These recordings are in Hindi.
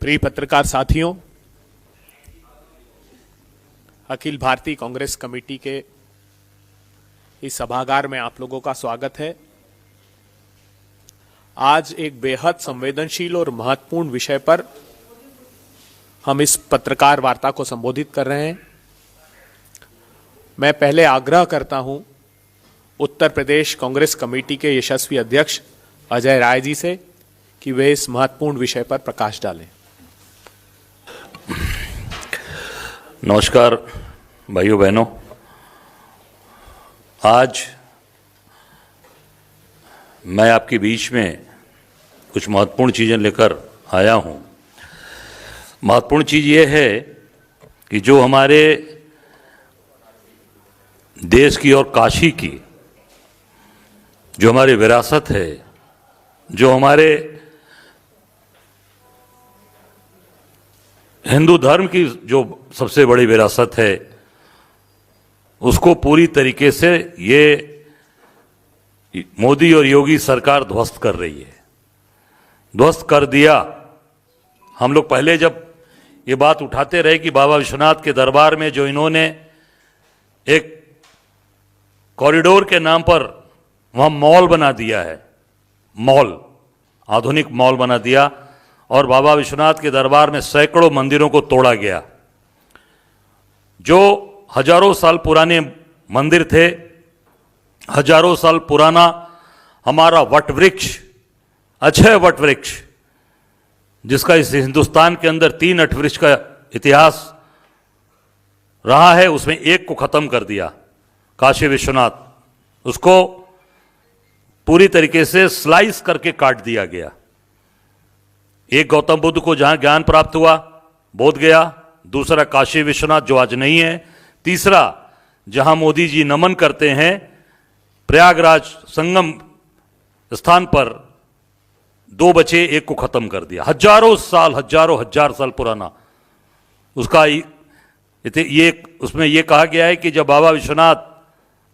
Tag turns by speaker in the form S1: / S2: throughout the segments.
S1: प्रिय पत्रकार साथियों, अखिल भारतीय कांग्रेस कमेटी के इस सभागार में आप लोगों का स्वागत है। आज एक बेहद संवेदनशील और महत्वपूर्ण विषय पर हम इस पत्रकार वार्ता को संबोधित कर रहे हैं। मैं पहले आग्रह करता हूं उत्तर प्रदेश कांग्रेस कमेटी के यशस्वी अध्यक्ष अजय राय जी से कि वे इस महत्वपूर्ण विषय पर प्रकाश डालें।
S2: नमस्कार भाइयों बहनों, आज मैं आपके बीच में कुछ महत्वपूर्ण चीज़ें लेकर आया हूं। महत्वपूर्ण चीज़ ये है कि जो हमारे देश की और काशी की जो हमारी विरासत है, जो हमारे हिंदू धर्म की जो सबसे बड़ी विरासत है, उसको पूरी तरीके से ये मोदी और योगी सरकार ध्वस्त कर रही है, ध्वस्त कर दिया। हम लोग पहले जब ये बात उठाते रहे कि बाबा विश्वनाथ के दरबार में जो इन्होंने एक कॉरिडोर के नाम पर वहाँ मॉल बना दिया है, मॉल, आधुनिक मॉल बना दिया, और बाबा विश्वनाथ के दरबार में सैकड़ों मंदिरों को तोड़ा गया। जो हजारों साल पुराने मंदिर थे, हजारों साल पुराना हमारा वट वृक्ष, अक्षय वट वृक्ष, जिसका इस हिंदुस्तान के अंदर 3 वट वृक्ष का इतिहास रहा है, उसमें एक को खत्म कर दिया, काशी विश्वनाथ। उसको पूरी तरीके से स्लाइस करके काट दिया गया। एक गौतम बुद्ध को जहां ज्ञान प्राप्त हुआ, बोध गया, दूसरा काशी विश्वनाथ जो आज नहीं है, तीसरा जहां मोदी जी नमन करते हैं प्रयागराज संगम स्थान पर, 2 बचे, एक को खत्म कर दिया। हजारों हजार साल पुराना उसका ये उसमें यह कहा गया है कि जब बाबा विश्वनाथ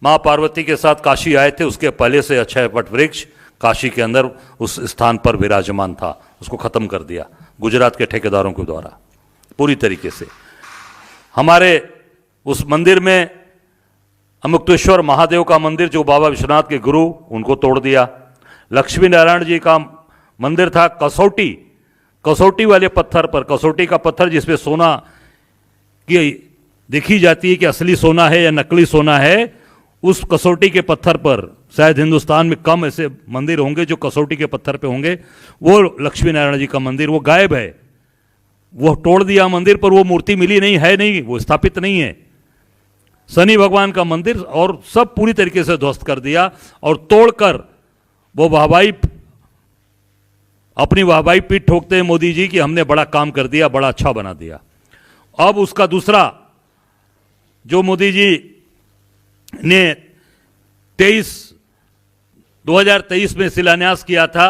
S2: मां पार्वती के साथ काशी आए थे, उसके पहले से अक्षय वट वृक्ष काशी के अंदर उस स्थान पर विराजमान था, उसको खत्म कर दिया गुजरात के ठेकेदारों के द्वारा पूरी तरीके से। हमारे उस मंदिर में अमुक्तेश्वर महादेव का मंदिर, जो बाबा विश्वनाथ के गुरु, उनको तोड़ दिया। लक्ष्मी नारायण जी का मंदिर था कसौटी वाले पत्थर पर, कसौटी का पत्थर जिसपे सोना की देखी जाती है कि असली सोना है या नकली सोना है, उस कसौटी के पत्थर पर, शायद हिंदुस्तान में कम ऐसे मंदिर होंगे जो कसौटी के पत्थर पे होंगे, वो लक्ष्मी नारायण जी का मंदिर वो गायब है। वो तोड़ दिया मंदिर, पर वो मूर्ति मिली नहीं है, नहीं, वो स्थापित नहीं है। शनि भगवान का मंदिर और सब पूरी तरीके से ध्वस्त कर दिया, और तोड़कर वो अपनी वाहवाही पीठ ठोकते हैं मोदी जी कि हमने बड़ा काम कर दिया, बड़ा अच्छा बना दिया। अब उसका दूसरा जो मोदी जी ने 2023 में शिलान्यास किया था,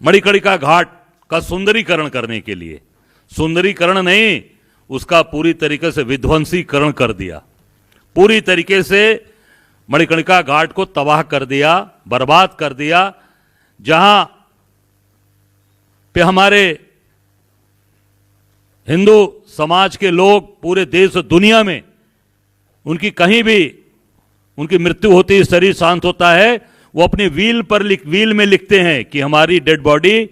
S2: मणिकर्णिका घाट का सुंदरीकरण करने के लिए, सुंदरीकरण नहीं, उसका पूरी तरीके से विध्वंसीकरण कर दिया। पूरी तरीके से मणिकर्णिका घाट को तबाह कर दिया, बर्बाद कर दिया। जहां पे हमारे हिंदू समाज के लोग पूरे देश और दुनिया में उनकी कहीं भी उनकी मृत्यु होती है, शरीर शांत होता है, वो अपनी व्हील में लिखते हैं कि हमारी डेड बॉडी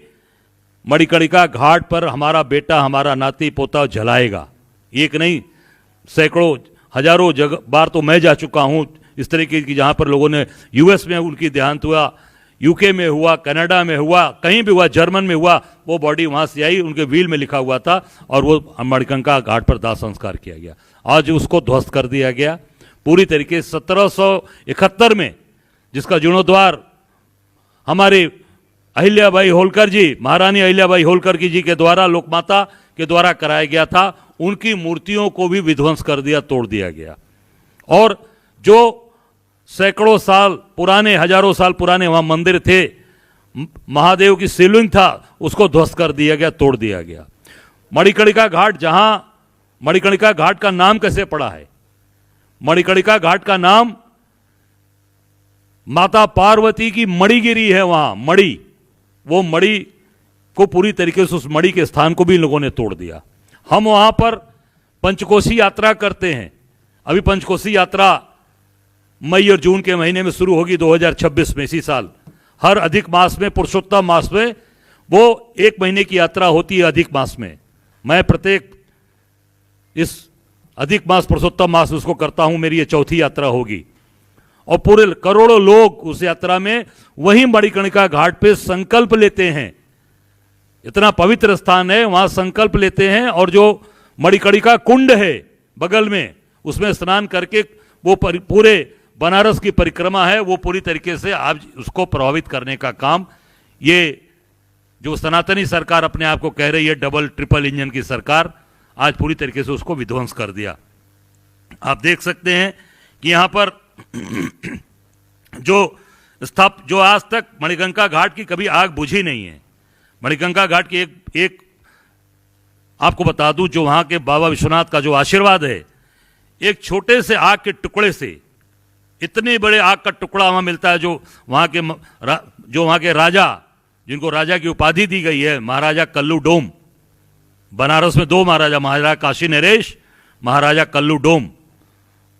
S2: मणिकर्णिका घाट पर हमारा बेटा, हमारा नाती पोता जलाएगा। एक नहीं, सैकड़ों हजारों बार तो मैं जा चुका हूं इस तरीके की, जहां पर लोगों ने, यूएस में उनकी देहांत हुआ, यूके में हुआ, कनाडा में हुआ, कहीं भी हुआ, जर्मन में हुआ, वो बॉडी वहां से आई, उनके व्हील में लिखा हुआ था, और वो मणिकर्णिका घाट पर दाह संस्कार किया गया। आज उसको ध्वस्त कर दिया गया पूरी तरीके से। 1771 में जिसका जीर्णोद्वार हमारे अहिल्याबाई होलकर जी, महारानी अहिल्याबाई होलकर जी के द्वारा, लोकमाता के द्वारा कराया गया था, उनकी मूर्तियों को भी विध्वंस कर दिया, तोड़ दिया गया। और जो सैकड़ों साल पुराने, हजारों साल पुराने वहां मंदिर थे, महादेव की शिवलिंग था, उसको ध्वस्त कर दिया गया, तोड़ दिया गया। मणिकर्णिका घाट, जहां मणिकर्णिका घाट का नाम कैसे पड़ा है? मणिकर्णिका घाट का नाम माता पार्वती की मणिगिरी है, वहां मणि, वो मणि को पूरी तरीके से, उस मणि के स्थान को भी इन लोगों ने तोड़ दिया। हम वहां पर पंचकोशी यात्रा करते हैं। अभी पंचकोशी यात्रा मई और जून के महीने में शुरू होगी 2026 में, इसी साल। हर अधिक मास में, पुरुषोत्तम मास में वो 1 महीने की यात्रा होती है अधिक मास में। मैं प्रत्येक इस अधिक मास पुरुषोत्तम मास उसको करता हूं, मेरी ये 4थी यात्रा होगी। और पूरे करोड़ों लोग उस यात्रा में वहीं मणिकर्णिका घाट पे संकल्प लेते हैं। इतना पवित्र स्थान है, वहां संकल्प लेते हैं और जो मणिकर्णिका कुंड है बगल में, उसमें स्नान करके वो पूरे बनारस की परिक्रमा है, वो पूरी तरीके से आज उसको प्रभावित करने का काम ये जो सनातनी सरकार अपने आप को कह रही है डबल ट्रिपल इंजन की सरकार, आज पूरी तरीके से उसको विध्वंस कर दिया। आप देख सकते हैं कि यहां पर जो आज तक मणिकर्णिका घाट की कभी आग बुझी नहीं है। मणिकर्णिका घाट की एक आपको बता दूं, जो वहां के बाबा विश्वनाथ का जो आशीर्वाद है, एक छोटे से आग के टुकड़े से इतने बड़े आग का टुकड़ा वहां मिलता है, जो वहां के राजा, जिनको राजा की उपाधि दी गई है, महाराजा कल्लू डोम। बनारस में 2 महाराजा, महाराजा काशी नरेश, महाराजा कल्लू डोम,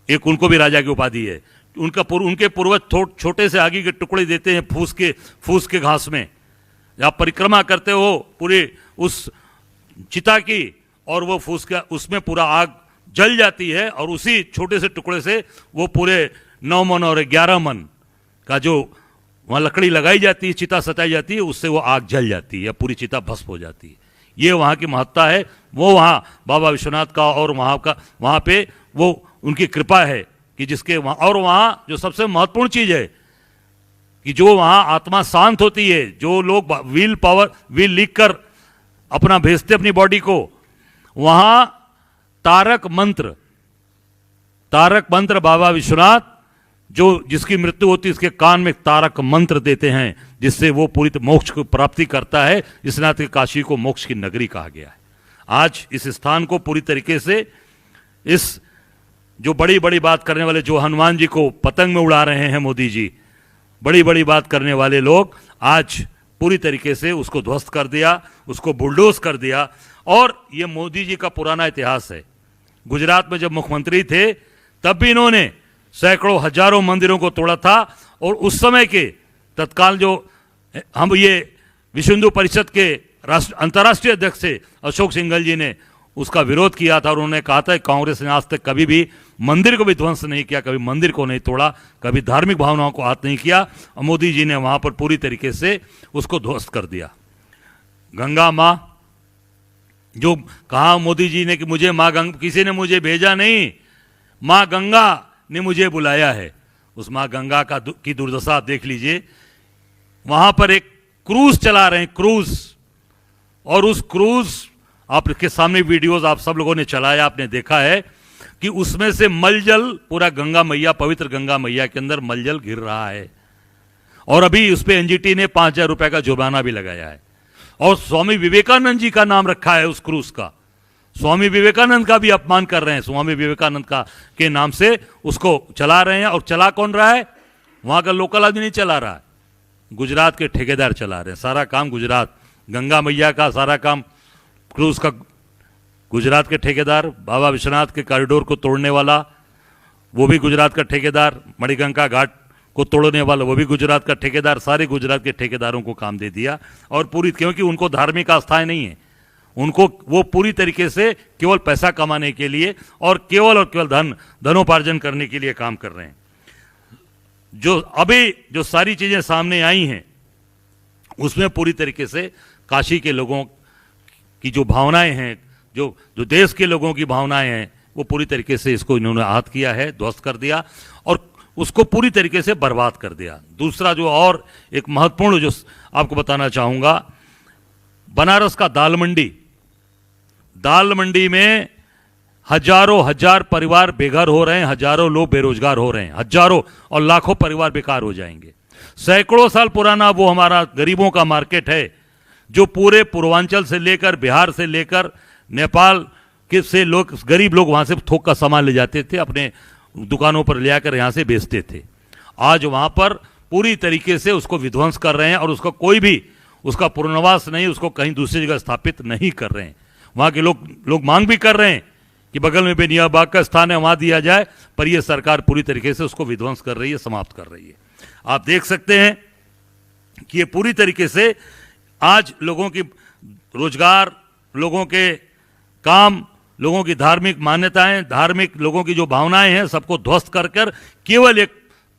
S2: एक उनको भी राजा की उपाधि है। उनके पूर्वज छोटे से आगे के टुकड़े देते हैं फूस के घास में। आप परिक्रमा करते हो पूरी उस चिता की, और वो फूस का उसमें पूरा आग जल जाती है, और उसी छोटे से टुकड़े से वो पूरे 9 मन और 11 मन का जो वहाँ लकड़ी लगाई जाती है, चिता सताई जाती है, उससे वो आग जल जाती है, पूरी चिता भस्म हो जाती है। ये वहाँ की महत्ता है, वो वहाँ बाबा विश्वनाथ का, और वहाँ पे वो उनकी कृपा है कि जिसके वहाँ, और वहाँ जो सबसे महत्वपूर्ण चीज़ है कि जो वहाँ आत्मा शांत होती है, जो लोग विल लिख कर अपना भेजते अपनी बॉडी को, वहाँ तारक मंत्र बाबा विश्वनाथ जो जिसकी मृत्यु होती है, इसके कान में तारक मंत्र देते हैं, जिससे वो पूरी मोक्ष को प्राप्ति करता है। इस नाते काशी को मोक्ष की नगरी कहा गया है। आज इस स्थान को पूरी तरीके से, इस जो बड़ी बड़ी बात करने वाले, जो हनुमान जी को पतंग में उड़ा रहे हैं मोदी जी, बड़ी बड़ी बात करने वाले लोग आज पूरी तरीके से उसको ध्वस्त कर दिया, उसको बुलडोज कर दिया। और ये मोदी जी का पुराना इतिहास है। गुजरात में जब मुख्यमंत्री थे तब भी इन्होंने सैकड़ों हजारों मंदिरों को तोड़ा था, और उस समय के तत्काल जो हम ये विश्व हिंदू परिषद के अंतर्राष्ट्रीय अध्यक्ष थे अशोक सिंघल जी ने उसका विरोध किया था, और उन्होंने कहा था कांग्रेस ने आज तक कभी भी मंदिर को भी ध्वंस नहीं किया, कभी मंदिर को नहीं तोड़ा, कभी धार्मिक भावनाओं को हाथ नहीं किया। और मोदी जी ने वहां पर पूरी तरीके से उसको ध्वस्त कर दिया। गंगा माँ, जो कहा मोदी जी ने कि मुझे माँ गंगा, किसी ने मुझे भेजा नहीं, माँ गंगा ने मुझे बुलाया है। उस माँ गंगा की दुर्दशा देख लीजिए। वहां पर एक क्रूज चला रहे हैं, क्रूज, और उस क्रूज आपके सामने वीडियोस आप सब लोगों ने चलाया, आपने देखा है कि उसमें से मलजल पूरा गंगा मैया, पवित्र गंगा मैया के अंदर मलजल गिर रहा है। और अभी उस पर एनजीटी ने 5,000 रुपए का जुर्माना भी लगाया है। और स्वामी विवेकानंद जी का नाम रखा है उस क्रूज का। स्वामी विवेकानंद का भी अपमान कर रहे हैं, स्वामी विवेकानंद का के नाम से उसको चला रहे हैं। और चला कौन रहा है? वहां का लोकल आदमी नहीं चला रहा है, गुजरात के ठेकेदार चला रहे हैं। सारा काम गुजरात, गंगा मैया का सारा काम क्रूज का गुजरात के ठेकेदार, बाबा विश्वनाथ के कॉरिडोर को तोड़ने वाला वो भी गुजरात का ठेकेदार, मणिकर्णिका घाट को तोड़ने वाला वो भी गुजरात का ठेकेदार, सारे गुजरात के ठेकेदारों को काम दे दिया। और पूरी, क्योंकि उनको धार्मिक आस्थाएं नहीं है, उनको वो पूरी तरीके से केवल पैसा कमाने के लिए और केवल धनोपार्जन करने के लिए काम कर रहे हैं। जो अभी जो सारी चीजें सामने आई हैं उसमें पूरी तरीके से काशी के लोगों की जो भावनाएं हैं, जो देश के लोगों की भावनाएं हैं, वो पूरी तरीके से इसको इन्होंने आहत किया है, ध्वस्त कर दिया और उसको पूरी तरीके से बर्बाद कर दिया। दूसरा जो और एक महत्वपूर्ण जो आपको बताना चाहूंगा, बनारस का दाल मंडी में हजार परिवार बेघर हो रहे हैं, हजारों लोग बेरोजगार हो रहे हैं, हजारों और लाखों परिवार बेकार हो जाएंगे। सैकड़ों साल पुराना वो हमारा गरीबों का मार्केट है, जो पूरे पूर्वांचल से लेकर, बिहार से लेकर नेपाल के से लोग, गरीब लोग वहां से थोक का सामान ले जाते थे, अपने दुकानों पर ले आकर यहां से बेचते थे। आज वहां पर पूरी तरीके से उसको विध्वंस कर रहे हैं और उसका कोई भी उसका पुनर्वास नहीं, उसको कहीं दूसरी जगह स्थापित नहीं कर रहे हैं। वहां के लोग मांग भी कर रहे हैं कि बगल में बेनियाबाग का स्थान है, वहां दिया जाए, पर यह सरकार पूरी तरीके से उसको विध्वंस कर रही है, समाप्त कर रही है। आप देख सकते हैं कि ये पूरी तरीके से आज लोगों की रोजगार, लोगों के काम, लोगों की धार्मिक मान्यताएं, धार्मिक लोगों की जो भावनाएं हैं, सबको ध्वस्त कर केवल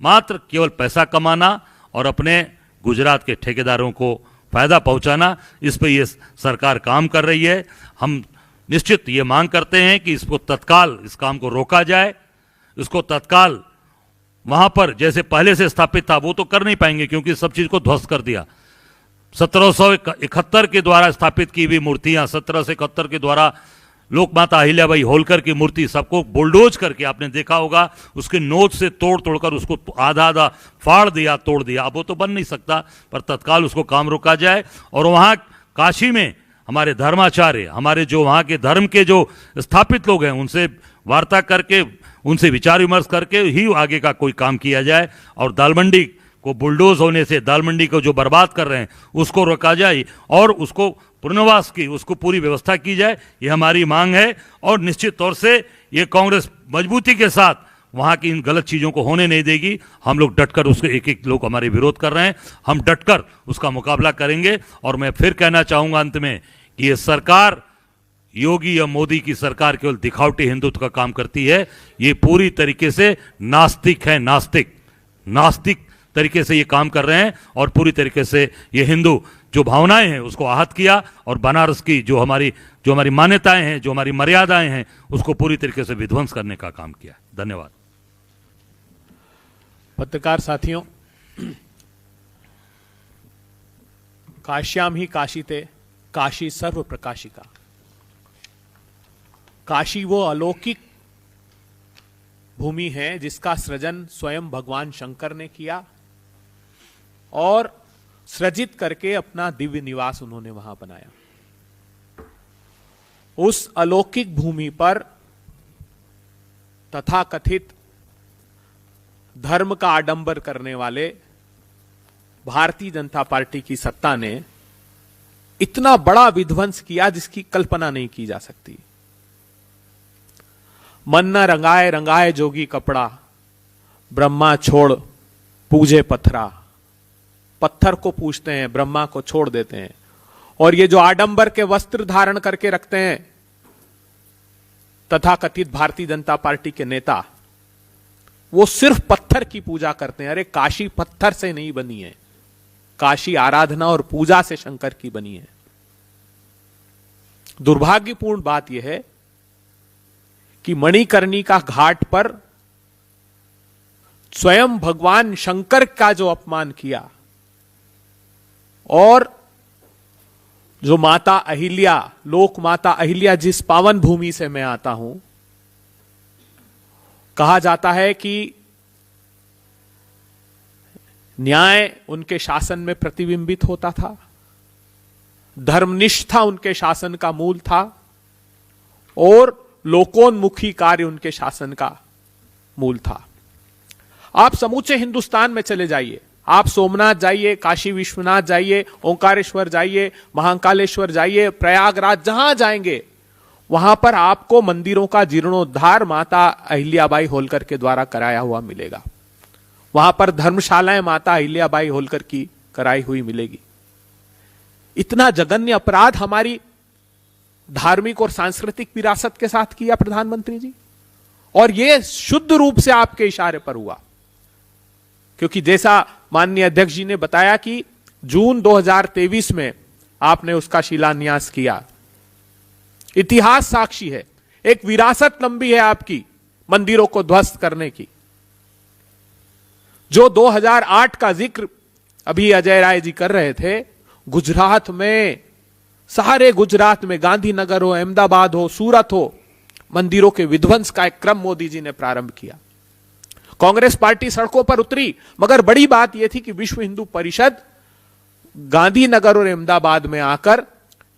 S2: केवल पैसा कमाना और अपने गुजरात के ठेकेदारों को फायदा पहुंचाना, इस पे ये सरकार काम कर रही है। हम निश्चित ये मांग करते हैं कि इसको तत्काल इस काम को रोका जाए, इसको तत्काल वहां पर जैसे पहले से स्थापित था वो तो कर नहीं पाएंगे क्योंकि सब चीज को ध्वस्त कर दिया। 1771 के द्वारा स्थापित की हुई मूर्तियां, 1771 के द्वारा लोक माता अहिल्याबाई होलकर की मूर्ति, सबको बुलडोज करके आपने देखा होगा, उसके नोच से तोड़कर उसको आधा आधा फाड़ दिया, तोड़ दिया। अब वो तो बन नहीं सकता, पर तत्काल उसको काम रोका जाए। और वहां काशी में हमारे धर्माचार्य, हमारे जो वहां के धर्म के जो स्थापित लोग हैं, उनसे वार्ता करके, उनसे विचार विमर्श करके ही आगे का कोई काम किया जाए और दाल मंडी को बुलडोज होने से, दाल मंडी को जो बर्बाद कर रहे हैं उसको रोका जाए और उसको पुनर्वास की, उसको पूरी व्यवस्था की जाए। ये हमारी मांग है और निश्चित तौर से ये कांग्रेस मजबूती के साथ वहां की इन गलत चीजों को होने नहीं देगी। हम लोग डटकर उसके, एक लोग हमारे विरोध कर रहे हैं, हम डटकर उसका मुकाबला करेंगे। और मैं फिर कहना चाहूंगा अंत में कि ये सरकार, योगी या मोदी की सरकार केवल दिखावटी हिंदुत्व का काम करती है। ये पूरी तरीके से नास्तिक है, नास्तिक तरीके से ये काम कर रहे हैं और पूरी तरीके से ये हिंदू जो भावनाएं हैं उसको आहत किया और बनारस की जो हमारी मान्यताएं हैं, जो हमारी मर्यादाएं हैं, उसको पूरी तरीके से विध्वंस करने का काम किया। धन्यवाद।
S1: पत्रकार साथियों, काश्याम ही काशीते काशी सर्व प्रकाशिका। काशी वो अलौकिक भूमि है जिसका सृजन स्वयं भगवान शंकर ने किया और सृजित करके अपना दिव्य निवास उन्होंने वहां बनाया। उस अलौकिक भूमि पर तथाकथित धर्म का आडंबर करने वाले भारतीय जनता पार्टी की सत्ता ने इतना बड़ा विध्वंस किया जिसकी कल्पना नहीं की जा सकती। मन न रंगाए रंगाए जोगी कपड़ा, ब्रह्मा छोड़ पूजे पत्थरा। पत्थर को पूजते हैं, ब्रह्मा को छोड़ देते हैं। और ये जो आडंबर के वस्त्र धारण करके रखते हैं तथाकथित भारतीय जनता पार्टी के नेता, वो सिर्फ पत्थर की पूजा करते हैं। अरे काशी पत्थर से नहीं बनी है, काशी आराधना और पूजा से शंकर की बनी है। दुर्भाग्यपूर्ण बात यह है कि मणिकर्णिका घाट पर स्वयं भगवान शंकर का जो अपमान किया और जो माता अहिल्या, लोक माता अहिल्या जिस पावन भूमि से मैं आता हूं, कहा जाता है कि न्याय उनके शासन में प्रतिबिंबित होता था, धर्मनिष्ठा उनके शासन का मूल था और लोकोन्मुखी कार्य उनके शासन का मूल था। आप समूचे हिंदुस्तान में चले जाइए, आप सोमनाथ जाइए, काशी विश्वनाथ जाइए, ओंकारेश्वर जाइए, महाकालेश्वर जाइए, प्रयागराज, जहां जाएंगे वहां पर आपको मंदिरों का जीर्णोद्धार माता अहिल्याबाई होलकर के द्वारा कराया हुआ मिलेगा। वहां पर धर्मशालाएं माता अहिल्याबाई होलकर की कराई हुई मिलेगी। इतना जघन्य अपराध हमारी धार्मिक और सांस्कृतिक विरासत के साथ किया प्रधानमंत्री जी, और यह शुद्ध रूप से आपके इशारे पर हुआ। क्योंकि जैसा माननीय अध्यक्ष जी ने बताया कि जून 2023 में आपने उसका शिलान्यास किया। इतिहास साक्षी है, एक विरासत लंबी है आपकी मंदिरों को ध्वस्त करने की। जो 2008 का जिक्र अभी अजय राय जी कर रहे थे, गुजरात में, सारे गुजरात में, गांधीनगर हो, अहमदाबाद हो, सूरत हो, मंदिरों के विध्वंस का एक क्रम मोदी जी ने प्रारंभ किया। कांग्रेस पार्टी सड़कों पर उतरी, मगर बड़ी बात यह थी कि विश्व हिंदू परिषद गांधीनगर और अहमदाबाद में आकर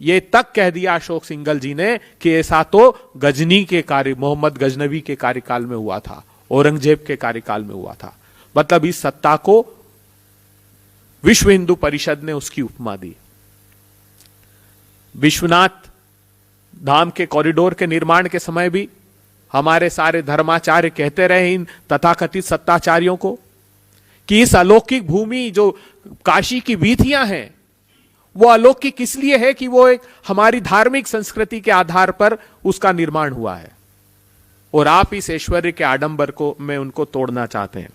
S1: यह तक कह दिया अशोक सिंघल जी ने कि ऐसा तो गजनी के कार्य, मोहम्मद गजनवी के कार्यकाल में हुआ था, औरंगजेब के कार्यकाल में हुआ था। मतलब इस सत्ता को विश्व हिंदू परिषद ने उसकी उपमा दी। विश्वनाथ धाम के कॉरिडोर के निर्माण के समय भी हमारे सारे धर्माचार्य कहते रहे इन तथाकथित सत्ताचार्यों को कि इस अलौकिक भूमि जो काशी की वीथियां हैं वो अलौकिक इसलिए है कि वो एक हमारी धार्मिक संस्कृति के आधार पर उसका निर्माण हुआ है, और आप इस ऐश्वर्य के आडंबर को में उनको तोड़ना चाहते हैं।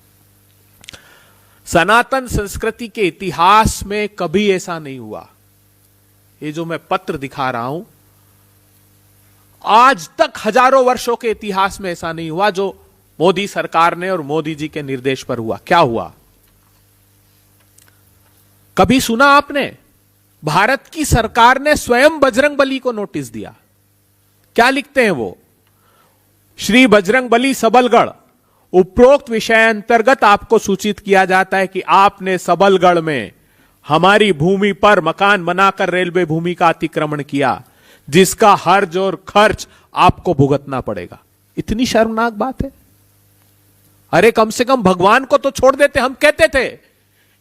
S1: सनातन संस्कृति के इतिहास में कभी ऐसा नहीं हुआ। ये जो मैं पत्र दिखा रहा हूं, आज तक हजारों वर्षों के इतिहास में ऐसा नहीं हुआ जो मोदी सरकार ने और मोदी जी के निर्देश पर हुआ। क्या हुआ? कभी सुना आपने? भारत की सरकार ने स्वयं बजरंगबली को नोटिस दिया। क्या लिखते हैं वो? श्री बजरंगबली सबलगढ़, उपरोक्त विषय अंतर्गत आपको सूचित किया जाता है कि आपने सबलगढ़ में हमारी भूमि पर मकान बनाकर रेलवे भूमि का अतिक्रमण किया, जिसका हर्ज और खर्च आपको भुगतना पड़ेगा। इतनी शर्मनाक बात है। अरे कम से कम भगवान को तो छोड़ देते। हम कहते थे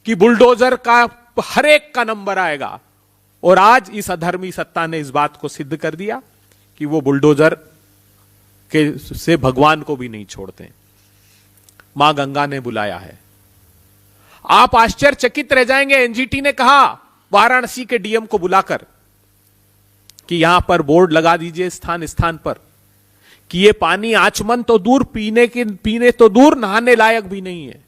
S1: कि बुलडोजर का हर एक का नंबर आएगा, और आज इस अधर्मी सत्ता ने इस बात को सिद्ध कर दिया कि वो बुलडोजर के से भगवान को भी नहीं छोड़ते। मां गंगा ने बुलाया है। आप आश्चर्यचकित रह जाएंगे। एनजीटी ने कहा वाराणसी के डीएम को बुलाकर कि यहां पर बोर्ड लगा दीजिए स्थान स्थान पर कि ये पानी आचमन तो दूर, पीने तो दूर, नहाने लायक भी नहीं है।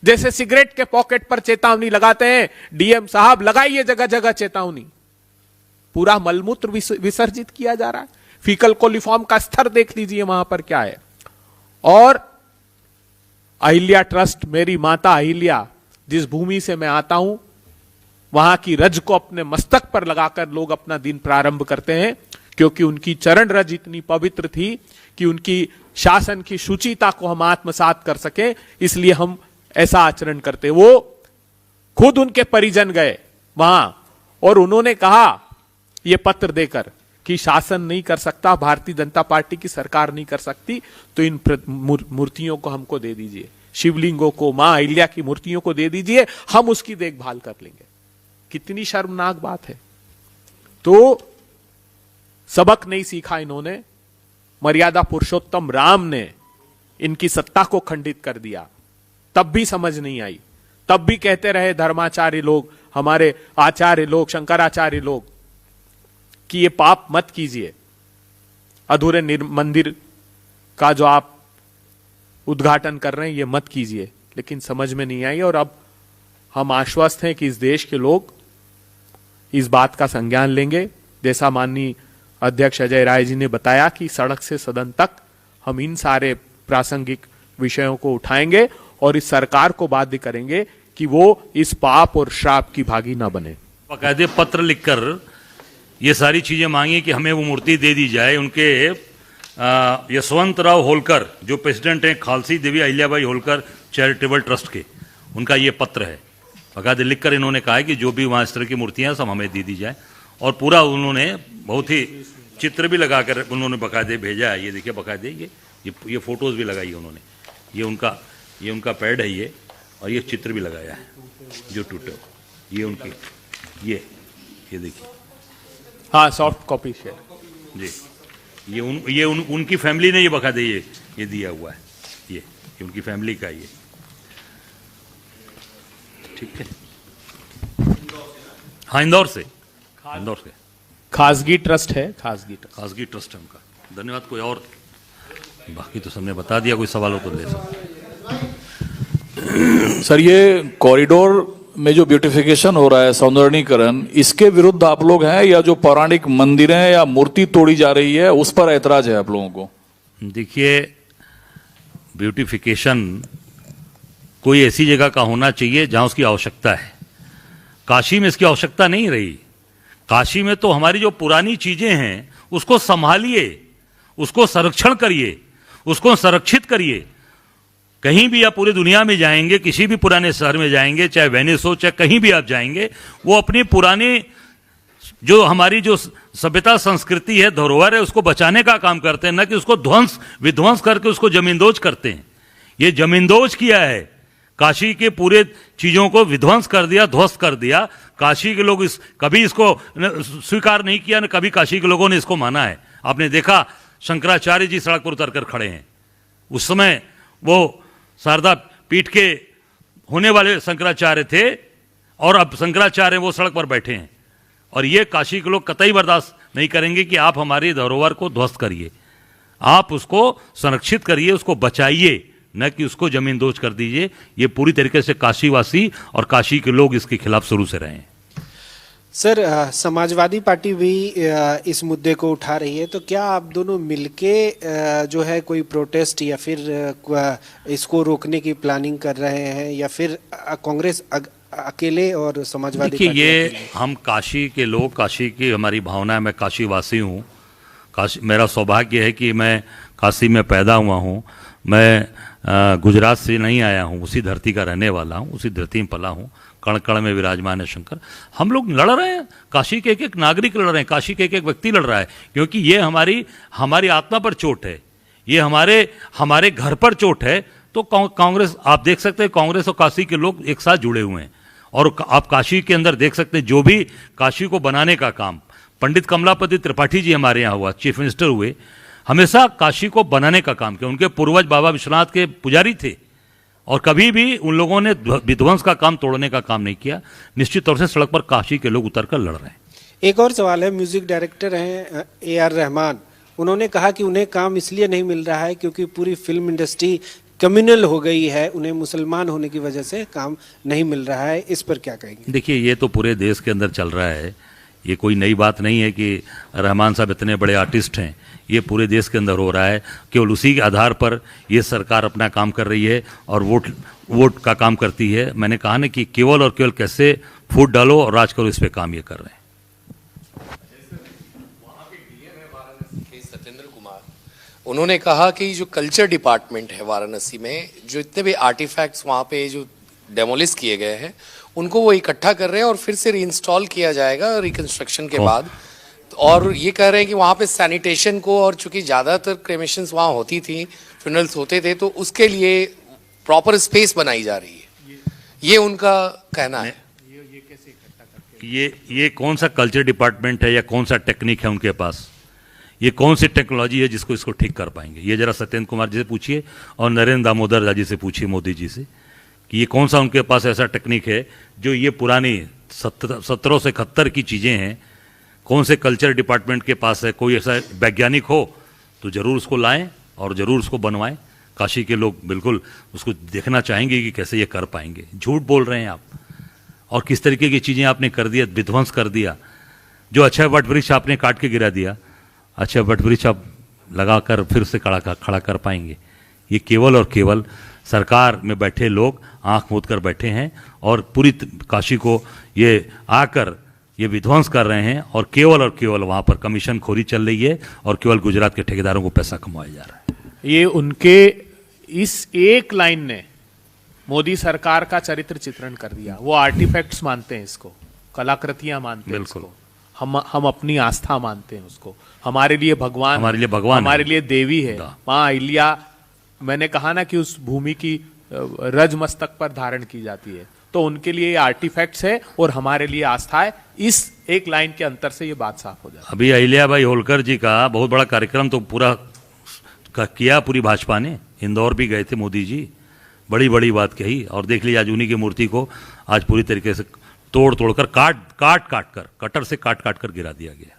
S1: जैसे सिगरेट के पॉकेट पर चेतावनी लगाते हैं, डीएम साहब लगाइए जगह जगह चेतावनी। पूरा मलमूत्र विसर्जित किया जा रहा है। फीकल कोलिफॉर्म का स्तर देख लीजिए वहां पर क्या है। और अहिल्या ट्रस्ट, मेरी माता अहिल्या, जिस भूमि से मैं आता हूं, वहां की रज को अपने मस्तक पर लगाकर लोग अपना दिन प्रारंभ करते हैं, क्योंकि उनकी चरण रज इतनी पवित्र थी कि उनकी शासन की शुचिता को हम आत्मसात कर सके, इसलिए हम ऐसा आचरण करते। वो खुद उनके परिजन गए वहां और उन्होंने कहा यह पत्र देकर कि शासन नहीं कर सकता, भारतीय जनता पार्टी की सरकार नहीं कर सकती, तो इन मूर्तियों को हमको दे दीजिए, शिवलिंगों को, मां अहिल्या की मूर्तियों को दे दीजिए, हम उसकी देखभाल कर लेंगे। कितनी शर्मनाक बात है। तो सबक नहीं सीखा इन्होंने। मर्यादा पुरुषोत्तम राम ने इनकी सत्ता को खंडित कर दिया, तब भी समझ नहीं आई। तब भी कहते रहे धर्माचार्य लोग, हमारे आचार्य लोग, शंकराचार्य लोग, कि ये पाप मत कीजिए। अधूरे मंदिर का जो आप उद्घाटन कर रहे हैं ये मत कीजिए, लेकिन समझ में नहीं आई। और अब हम आश्वस्त हैं कि इस देश के लोग इस बात का संज्ञान लेंगे। जैसा माननीय अध्यक्ष अजय राय जी ने बताया कि सड़क से सदन तक हम इन सारे प्रासंगिक विषयों को उठाएंगे और इस सरकार को बाध्य करेंगे कि वो इस पाप और श्राप की भागी ना बने।
S2: बाकायदे पत्र लिखकर ये सारी चीजें मांगी कि हमें वो मूर्ति दे दी जाए। उनके यशवंतराव होलकर जो प्रेसिडेंट हैं खालसी देवी अहिल्याबाई होलकर चैरिटेबल ट्रस्ट के, उनका ये पत्र है। बाकायदे लिखकर इन्होंने कहा है कि जो भी वहाँ इस तरह की मूर्तियाँ सब हमें दे दी जाए। और पूरा उन्होंने बहुत ही चित्र भी लगाकर उन्होंने बाकायदे भेजा है। ये देखिए बाकायदे ये फोटोज भी लगाई है उन्होंने। ये उनका पैड है ये, और ये चित्र भी लगाया है जो टूटे। ये उनकी ये देखिए,
S1: हाँ, सॉफ्ट कॉपी शेयर
S2: जी। उनकी फैमिली ने ये बाकायदे ये दिया हुआ है। ये उनकी फैमिली का ये, ठीक है। हाँ, इंदौर से
S1: खासगी ट्रस्ट है, खासगी
S2: ट्रस्ट है उनका। धन्यवाद। कोई और? बाकी तो सबने बता दिया। कोई सवाल हो तो ले सकते।
S3: सर, ये कॉरिडोर में जो ब्यूटिफिकेशन हो रहा है, सौंदर्यीकरण, इसके विरुद्ध आप लोग हैं, या जो पौराणिक मंदिरें या मूर्ति तोड़ी जा रही है उस पर ऐतराज है आप लोगों को?
S2: देखिए, ब्यूटिफिकेशन कोई ऐसी जगह का होना चाहिए जहां उसकी आवश्यकता है। काशी में इसकी आवश्यकता नहीं रही। काशी में तो हमारी जो पुरानी चीजें हैं उसको संभालिए, उसको संरक्षण करिए, उसको संरक्षित करिए। कहीं भी आप पूरी दुनिया में जाएंगे, किसी भी पुराने शहर में जाएंगे, चाहे वेनिस हो, चाहे कहीं भी आप जाएंगे, वो अपनी पुराने जो हमारी जो सभ्यता संस्कृति है, धरोहर है, उसको बचाने का काम करते हैं, न कि उसको विध्वंस करके उसको जमींदोज करते हैं। ये जमींदोज किया है काशी के पूरे चीजों को विध्वंस कर दिया, ध्वस्त कर दिया। काशी के लोग कभी इसको स्वीकार नहीं किया, न कभी काशी के लोगों ने इसको माना है। आपने देखा शंकराचार्य जी सड़क पर उतर कर खड़े हैं, उस समय वो शारदा पीठ के होने वाले शंकराचार्य थे और अब शंकराचार्य वो सड़क पर बैठे हैं। और ये काशी के लोग कतई बर्दाश्त नहीं करेंगे कि आप हमारी धरोहर को ध्वस्त करिए। आप उसको संरक्षित करिए, उसको बचाइए, न कि उसको जमींदोज कर दीजिए। ये पूरी तरीके से काशीवासी और काशी के लोग इसके खिलाफ शुरू से रहे हैं।
S4: सर, समाजवादी पार्टी भी इस मुद्दे को उठा रही है, तो क्या आप दोनों मिलके जो है कोई प्रोटेस्ट या फिर इसको रोकने की प्लानिंग कर रहे हैं, या फिर कांग्रेस अकेले और समाजवादी?
S2: देखिए, ये हम काशी के लोग, काशी की हमारी भावना है। मैं काशीवासी हूँ। काशी मेरा सौभाग्य है कि मैं काशी में पैदा हुआ हूँ। मैं गुजरात से नहीं आया हूँ, उसी धरती का रहने वाला हूँ, उसी धरती में पला हूँ। कण कण में विराजमान है शंकर। हम लोग लड़ रहे हैं, काशी के एक एक नागरिक लड़ रहे हैं, काशी के एक एक व्यक्ति लड़ रहा है, क्योंकि ये हमारी आत्मा पर चोट है, ये हमारे घर पर चोट है। तो कांग्रेस, आप देख सकते हैं, कांग्रेस और काशी के लोग एक साथ जुड़े हुए हैं। और आप काशी के अंदर देख सकते हैं, जो भी काशी को बनाने का काम, पंडित कमलापति त्रिपाठी जी हमारे यहाँ हुआ, चीफ मिनिस्टर हुए, हमेशा काशी को बनाने का काम किया। उनके पूर्वज बाबा विश्वनाथ के पुजारी थे और कभी भी उन लोगों ने विध्वंस का काम, तोड़ने का काम नहीं किया। निश्चित तौर से सड़क पर काशी के लोग उतर कर लड़ रहे हैं।
S4: एक और सवाल है, म्यूजिक डायरेक्टर हैं AR रहमान, उन्होंने कहा कि उन्हें काम इसलिए नहीं मिल रहा है क्योंकि पूरी फिल्म इंडस्ट्री कम्युनल हो गई है, उन्हें मुसलमान होने की वजह से काम नहीं मिल रहा है। इस पर क्या कहेंगे?
S2: देखिए, ये तो पूरे देश के अंदर चल रहा है, ये कोई नई बात नहीं है कि रहमान साहब इतने बड़े आर्टिस्ट हैं। ये पूरे देश के अंदर हो रहा है। केवल उसी के आधार पर ये सरकार अपना काम कर रही है और वोट का काम करती है। मैंने कहा ना कि केवल और केवल कैसे फूट डालो और राज करो, इस पे काम ये कर रहे हैं।
S5: सत्येंद्र कुमार, उन्होंने कहा कि जो कल्चर डिपार्टमेंट है वाराणसी में, जो इतने भी आर्टिफैक्ट्स वहाँ पे जो डेमोलिश किए गए हैं, उनको वो इकट्ठा कर रहे हैं और फिर से रीइंस्टॉल किया जाएगा रिकंस्ट्रक्शन के बाद। और ये कह रहे हैं कि वहाँ पे सैनिटेशन को, और चूंकि ज़्यादातर क्रेमेशंस वहाँ होती थी, फ्यूनरल्स होते थे, तो उसके लिए प्रॉपर स्पेस बनाई जा रही है, ये उनका कहना है।
S2: ये कौन सा कल्चर डिपार्टमेंट है या कौन सा टेक्निक है उनके पास? ये कौन सी टेक्नोलॉजी है जिसको इसको ठीक कर पाएंगे? ये जरा सत्येंद्र कुमार जी से पूछिए और नरेंद्र दामोदर जी से पूछिए, मोदी जी से, कि ये कौन सा उनके पास ऐसा टेक्निक है जो ये पुरानी 1700 से 71 की चीज़ें हैं। कौन से कल्चर डिपार्टमेंट के पास है? कोई ऐसा वैज्ञानिक हो तो ज़रूर उसको लाएं और ज़रूर उसको बनवाएं। काशी के लोग बिल्कुल उसको देखना चाहेंगे कि कैसे ये कर पाएंगे। झूठ बोल रहे हैं आप, और किस तरीके की चीज़ें आपने कर दिया, विध्वंस कर दिया। जो अच्छा वट वृक्ष आपने काट के गिरा दिया, अच्छा वट वृक्ष आप लगा कर फिर से खड़ा कर पाएंगे? ये केवल और केवल सरकार में बैठे लोग आंख मूंद कर बैठे हैं और पूरी काशी को ये आकर ये विध्वंस कर रहे हैं, और केवल वहाँ पर कमीशन खोरी चल रही है और केवल गुजरात के ठेकेदारों को पैसा कमाया जा रहा है।
S1: ये उनके इस एक लाइन ने मोदी सरकार का चरित्र चित्रण कर दिया। वो आर्टिफैक्ट्स मानते हैं इसको, कलाकृतियां मानते हैं
S2: बिल्कुल।
S1: इसको, हम अपनी आस्था मानते हैं उसको। हमारे लिए भगवान, हमारे लिए देवी है माँ अहिल्या। मैंने कहा ना कि उस भूमि की रज मस्तक पर धारण की जाती है, तो उनके लिए आर्टिफैक्ट्स है और हमारे लिए आस्था है। इस एक लाइन के अंतर से ये बात साफ हो जाती है।
S2: अभी अहिल्याबाई होलकर जी का बहुत बड़ा कार्यक्रम तो पूरा किया पूरी भाजपा ने। इंदौर भी गए थे मोदी जी, बड़ी बड़ी बात कही, और देख लीजिए आज उन्हीं की मूर्ति को आज पूरी तरीके से तोड़ कर कटर से काट कर गिरा दिया गया।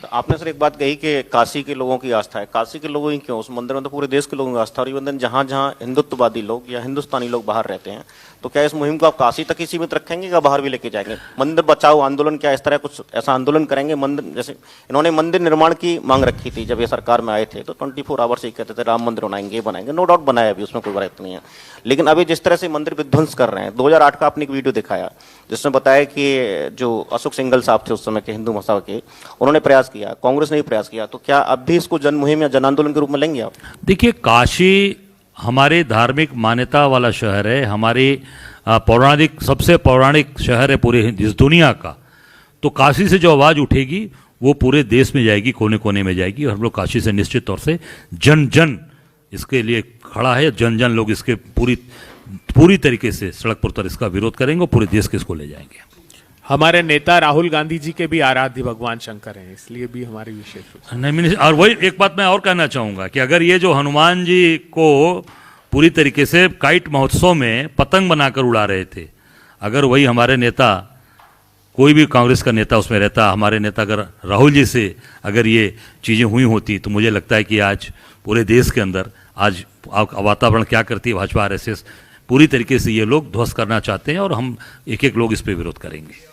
S6: तो आपने सर एक बात कही कि काशी के लोगों की आस्था है। काशी के लोगों की क्यों? उस मंदिर में तो पूरे देश के लोगों की आस्था। और इवन जहाँ जहाँ हिंदुत्ववादी लोग या हिंदुस्तानी लोग बाहर रहते हैं, तो क्या इस मुहिम को आप काशी तक ही सीमित रखेंगे या बाहर भी लेके जाएंगे? मंदिर बचाओ आंदोलन, क्या इस तरह कुछ ऐसा आंदोलन करेंगे? मंदिर जैसे इन्होंने मंदिर निर्माण की मांग रखी थी जब ये सरकार में आए थे, तो 24 आवर्स ही कहते थे राम मंदिर बनाएंगे, ये बनाएंगे। नो डाउट बनाया अभी, उसमें कोई बात नहीं है। लेकिन अभी जिस तरह से मंदिर विध्वंस कर रहे हैं, 2008 का आपने एक वीडियो दिखाया जिसमें बताया कि जो अशोक सिंघल साहब थे उस समय के हिंदू महासभा के, उन्होंने प्रयास किया, कांग्रेस ने प्रयास किया, तो क्या अब भी इसको जन मुहिम या जन आंदोलन के रूप में लेंगे आप?
S2: देखिए, काशी हमारे धार्मिक मान्यता वाला शहर है, हमारी पौराणिक, सबसे पौराणिक शहर है पूरे इस दुनिया का। तो काशी से जो आवाज़ उठेगी वो पूरे देश में जाएगी, कोने कोने में जाएगी, और हम लोग काशी से निश्चित तौर से जन जन इसके लिए खड़ा है। जन जन लोग इसके पूरी तरीके से सड़क पर उतर इसका विरोध करेंगे और पूरे देश के इसको ले जाएंगे।
S1: हमारे नेता राहुल गांधी जी के भी आराध्य भगवान शंकर हैं, इसलिए भी हमारी विशेष रूप से।
S2: नहीं, और वही एक बात मैं और कहना चाहूंगा कि अगर ये जो हनुमान जी को पूरी तरीके से काइट महोत्सव में पतंग बनाकर उड़ा रहे थे, अगर वही हमारे नेता, कोई भी कांग्रेस का नेता उसमें रहता, हमारे नेता अगर राहुल जी से अगर ये चीज़ें हुई होती, तो मुझे लगता है कि आज पूरे देश के अंदर आज वातावरण क्या करती है, भाजपा RSS पूरी तरीके से ये लोग ध्वस्त करना चाहते हैं और हम एक एक लोग इस पर विरोध करेंगे।